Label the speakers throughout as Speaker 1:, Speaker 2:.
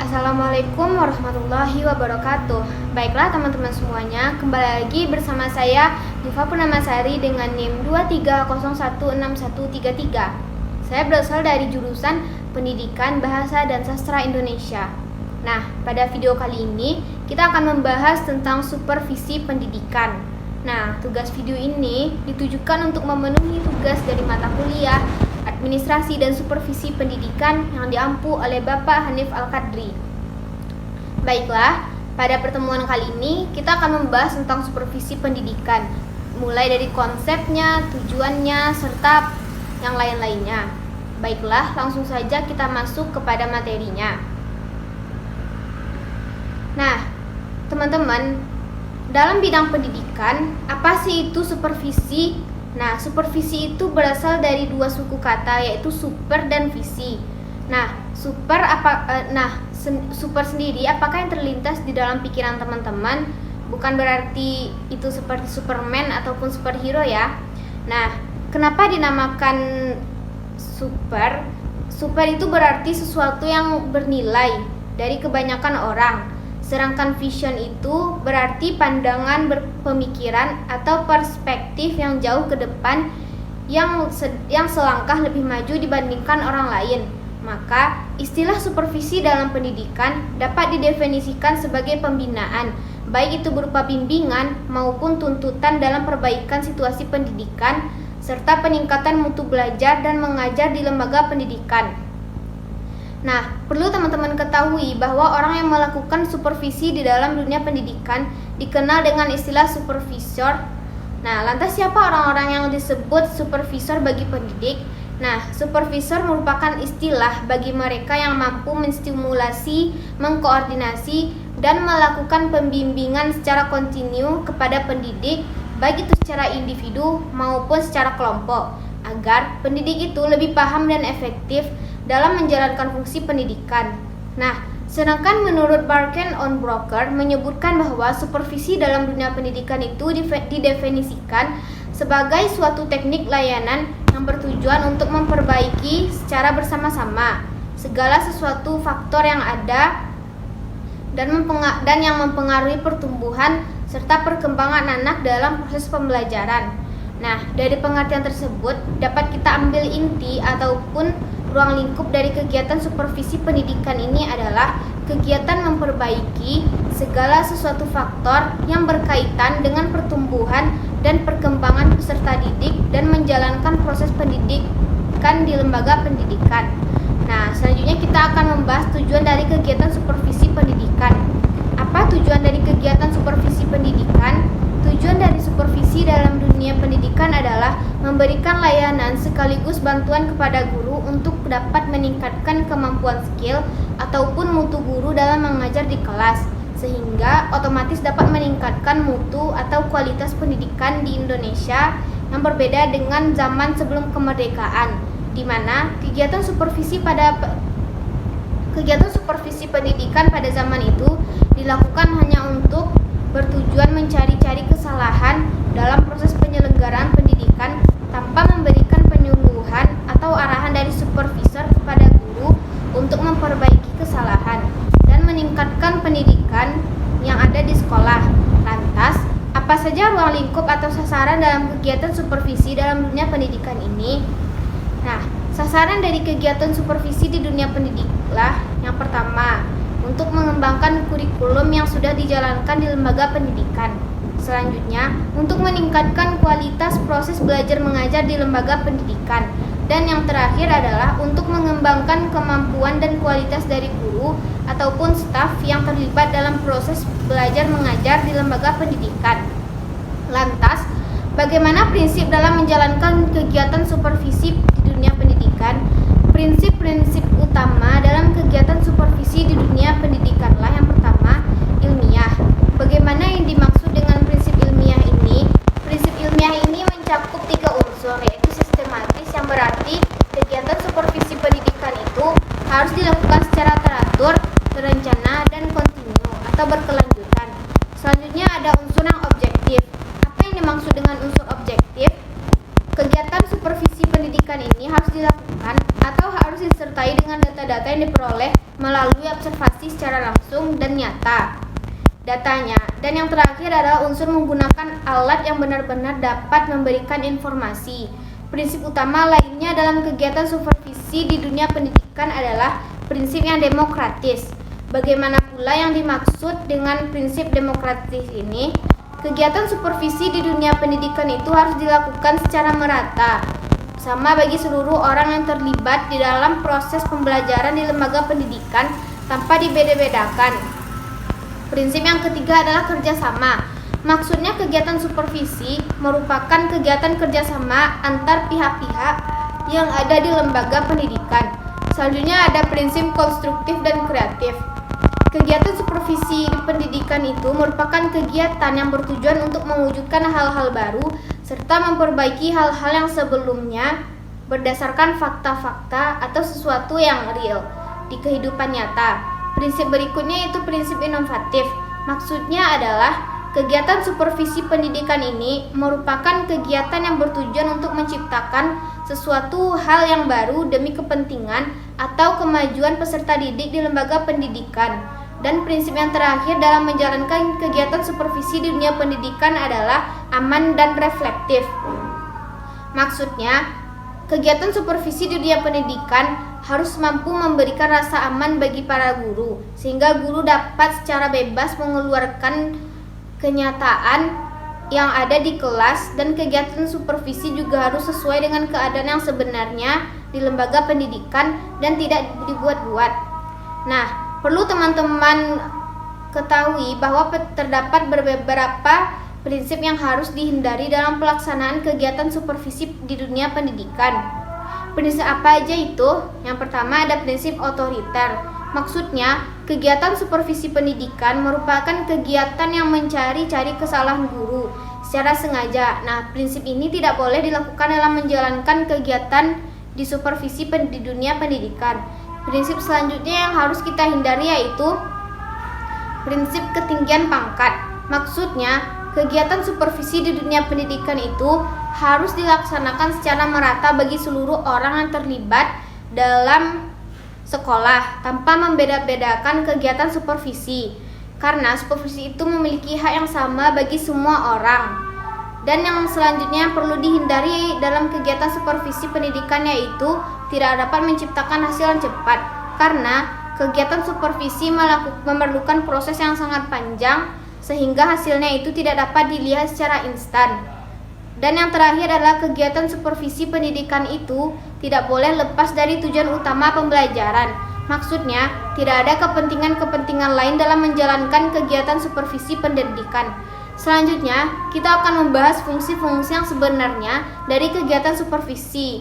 Speaker 1: Assalamualaikum warahmatullahi wabarakatuh. Baiklah teman-teman semuanya, kembali lagi bersama saya Diva Purnamasari dengan NIM 23016133. Saya berasal dari jurusan Pendidikan Bahasa dan Sastra Indonesia. Nah, pada video kali ini kita akan membahas tentang supervisi pendidikan. Nah, tugas video ini ditujukan untuk memenuhi tugas dari mata kuliah Administrasi dan Supervisi Pendidikan yang diampu oleh Bapak Hanif Al-Qadri. Baiklah, pada pertemuan kali ini kita akan membahas tentang supervisi pendidikan, mulai dari konsepnya, tujuannya, serta yang lain-lainnya. Baiklah, langsung saja kita masuk kepada materinya. Nah, teman-teman, dalam bidang pendidikan, apa sih itu supervisi? Nah, supervisi itu berasal dari dua suku kata, yaitu super dan visi. Nah, super sendiri apakah yang terlintas di dalam pikiran teman-teman? Bukan berarti itu seperti Superman ataupun superhero ya. Nah, kenapa dinamakan super? Super itu berarti sesuatu yang bernilai dari kebanyakan orang. Sedangkan vision itu berarti pandangan berpemikiran atau perspektif yang jauh ke depan yang selangkah lebih maju dibandingkan orang lain. Maka istilah supervisi dalam pendidikan dapat didefinisikan sebagai pembinaan, baik itu berupa bimbingan maupun tuntutan dalam perbaikan situasi pendidikan serta peningkatan mutu belajar dan mengajar di lembaga pendidikan. Nah, perlu teman-teman ketahui bahwa orang yang melakukan supervisi di dalam dunia pendidikan dikenal dengan istilah supervisor. Nah, lantas siapa orang-orang yang disebut supervisor bagi pendidik? Nah, supervisor merupakan istilah bagi mereka yang mampu menstimulasi, mengkoordinasi, dan melakukan pembimbingan secara kontinu kepada pendidik, baik itu secara individu maupun secara kelompok, agar pendidik itu lebih paham dan efektif dalam menjalankan fungsi pendidikan. Nah, sedangkan menurut Barken on Broker menyebutkan bahwa supervisi dalam dunia pendidikan itu didefinisikan sebagai suatu teknik layanan yang bertujuan untuk memperbaiki secara bersama-sama segala sesuatu faktor yang ada dan yang mempengaruhi pertumbuhan serta perkembangan anak dalam proses pembelajaran. Nah, dari pengertian tersebut dapat kita ambil inti ataupun ruang lingkup dari kegiatan supervisi pendidikan ini adalah kegiatan memperbaiki segala sesuatu faktor yang berkaitan dengan pertumbuhan dan perkembangan peserta didik dan menjalankan proses pendidikan di lembaga pendidikan. Nah, selanjutnya kita akan membahas tujuan dari kegiatan supervisi pendidikan. Apa tujuan dari kegiatan supervisi pendidikan? Tujuan dari supervisi dalam dunia pendidikan adalah memberikan layanan sekaligus bantuan kepada guru untuk dapat meningkatkan kemampuan skill ataupun mutu guru dalam mengajar di kelas, sehingga otomatis dapat meningkatkan mutu atau kualitas pendidikan di Indonesia yang berbeda dengan zaman sebelum kemerdekaan, di mana kegiatan supervisi pendidikan pada zaman itu dilakukan hanya untuk bertujuan mencari-cari kesalahan dalam proses penyelenggaraan pendidikan tanpa memberikan penyuluhan atau arahan dari supervisor kepada guru untuk memperbaiki kesalahan dan meningkatkan pendidikan yang ada di sekolah. Lantas, apa saja ruang lingkup atau sasaran dalam kegiatan supervisi dalam dunia pendidikan ini? Nah, sasaran dari kegiatan supervisi di dunia pendidiklah yang pertama, untuk mengembangkan kurikulum yang sudah dijalankan di lembaga pendidikan. Selanjutnya, untuk meningkatkan kualitas proses belajar mengajar di lembaga pendidikan. Dan yang terakhir adalah untuk mengembangkan kemampuan dan kualitas dari guru ataupun staf yang terlibat dalam proses belajar mengajar di lembaga pendidikan. Lantas, bagaimana prinsip dalam menjalankan kegiatan supervisi di dunia pendidikan? Prinsip-prinsip utama dalam kegiatan supervisi di dunia pendidikanlah yang pertama, ilmiah. Bagaimana yang dimaksud dengan prinsip ilmiah ini? Prinsip ilmiah ini mencakup 3 unsur, yaitu sistematis, yang berarti kegiatan supervisi pendidikan itu harus dilakukan secara teratur, terencana, dan kontinu atau berkelanjutan. Selanjutnya ada unsur yang objektif. Apa yang dimaksud dengan unsur objektif? Kegiatan supervisi pendidikan ini harus dilakukan atau harus disertai dengan data-data yang diperoleh melalui observasi secara langsung dan nyata datanya. Dan yang terakhir adalah unsur menggunakan alat yang benar-benar dapat memberikan informasi. Prinsip utama lainnya dalam kegiatan supervisi di dunia pendidikan adalah prinsip yang demokratis. Bagaimana pula yang dimaksud dengan prinsip demokratis ini? Kegiatan supervisi di dunia pendidikan itu harus dilakukan secara merata, sama bagi seluruh orang yang terlibat di dalam proses pembelajaran di lembaga pendidikan tanpa dibeda-bedakan. Prinsip yang ketiga adalah kerjasama. Maksudnya kegiatan supervisi merupakan kegiatan kerjasama antar pihak-pihak yang ada di lembaga pendidikan. Selanjutnya ada prinsip konstruktif dan kreatif. Kegiatan supervisi di pendidikan itu merupakan kegiatan yang bertujuan untuk mewujudkan hal-hal baru serta memperbaiki hal-hal yang sebelumnya berdasarkan fakta-fakta atau sesuatu yang real di kehidupan nyata. Prinsip berikutnya yaitu prinsip inovatif. Maksudnya adalah kegiatan supervisi pendidikan ini merupakan kegiatan yang bertujuan untuk menciptakan sesuatu hal yang baru demi kepentingan atau kemajuan peserta didik di lembaga pendidikan. Dan prinsip yang terakhir dalam menjalankan kegiatan supervisi di dunia pendidikan adalah aman dan reflektif. Maksudnya, kegiatan supervisi di dunia pendidikan harus mampu memberikan rasa aman bagi para guru, sehingga guru dapat secara bebas mengeluarkan kenyataan yang ada di kelas, dan kegiatan supervisi juga harus sesuai dengan keadaan yang sebenarnya di lembaga pendidikan dan tidak dibuat-buat. Nah, perlu teman-teman ketahui bahwa terdapat beberapa prinsip yang harus dihindari dalam pelaksanaan kegiatan supervisi di dunia pendidikan. Prinsip apa aja itu? Yang pertama ada prinsip otoriter. Maksudnya, kegiatan supervisi pendidikan merupakan kegiatan yang mencari-cari kesalahan guru secara sengaja. Nah, prinsip ini tidak boleh dilakukan dalam menjalankan kegiatan di supervisi di dunia pendidikan. Prinsip selanjutnya yang harus kita hindari yaitu prinsip ketinggian pangkat. Maksudnya, kegiatan supervisi di dunia pendidikan itu harus dilaksanakan secara merata bagi seluruh orang yang terlibat dalam sekolah tanpa membeda-bedakan kegiatan supervisi. Karena supervisi itu memiliki hak yang sama bagi semua orang. Dan yang selanjutnya yang perlu dihindari dalam kegiatan supervisi pendidikan yaitu tidak dapat menciptakan hasil yang cepat, karena kegiatan supervisi memerlukan proses yang sangat panjang sehingga hasilnya itu tidak dapat dilihat secara instan. Dan yang terakhir adalah kegiatan supervisi pendidikan itu tidak boleh lepas dari tujuan utama pembelajaran. Maksudnya, tidak ada kepentingan-kepentingan lain dalam menjalankan kegiatan supervisi pendidikan. Selanjutnya, kita akan membahas fungsi-fungsi yang sebenarnya dari kegiatan supervisi.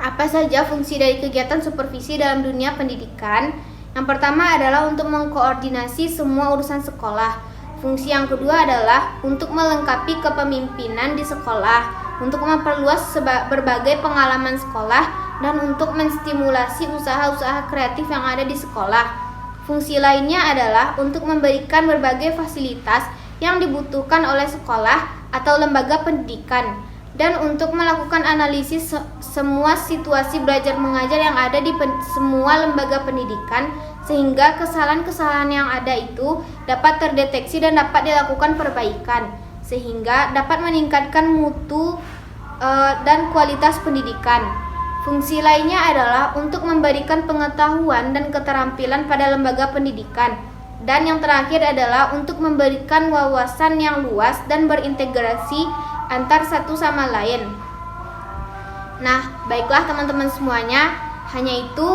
Speaker 1: Apa saja fungsi dari kegiatan supervisi dalam dunia pendidikan? Yang pertama adalah untuk mengkoordinasi semua urusan sekolah. Fungsi yang kedua adalah untuk melengkapi kepemimpinan di sekolah, untuk memperluas berbagai pengalaman sekolah, dan untuk menstimulasi usaha-usaha kreatif yang ada di sekolah. Fungsi lainnya adalah untuk memberikan berbagai fasilitas yang dibutuhkan oleh sekolah atau lembaga pendidikan, dan untuk melakukan analisis semua situasi belajar mengajar yang ada di semua lembaga pendidikan, sehingga kesalahan-kesalahan yang ada itu dapat terdeteksi dan dapat dilakukan perbaikan, sehingga dapat meningkatkan mutu dan kualitas pendidikan. Fungsi lainnya adalah untuk memberikan pengetahuan dan keterampilan pada lembaga pendidikan. Dan yang terakhir adalah untuk memberikan wawasan yang luas dan berintegrasi antar satu sama lain. Nah, baiklah teman-teman semuanya, hanya itu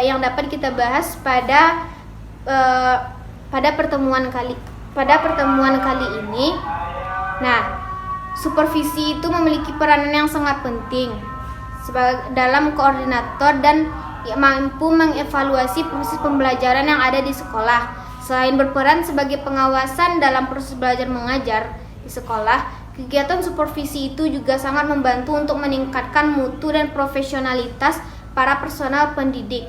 Speaker 1: yang dapat kita bahas pada pertemuan kali ini. Nah, supervisi itu memiliki peranan yang sangat penting dalam koordinator dan mampu mengevaluasi proses pembelajaran yang ada di sekolah. Selain berperan sebagai pengawasan dalam proses belajar mengajar di sekolah, kegiatan supervisi itu juga sangat membantu untuk meningkatkan mutu dan profesionalitas para personal pendidik,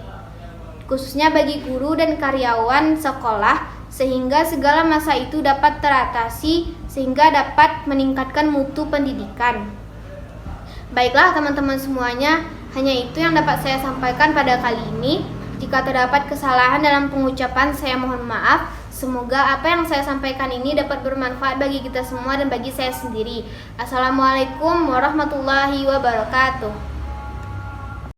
Speaker 1: khususnya bagi guru dan karyawan sekolah, sehingga segala masa itu dapat teratasi sehingga dapat meningkatkan mutu pendidikan. Baiklah teman-teman semuanya, hanya itu yang dapat saya sampaikan pada kali ini. Jika terdapat kesalahan dalam pengucapan, saya mohon maaf. Semoga apa yang saya sampaikan ini dapat bermanfaat bagi kita semua dan bagi saya sendiri. Assalamualaikum warahmatullahi wabarakatuh.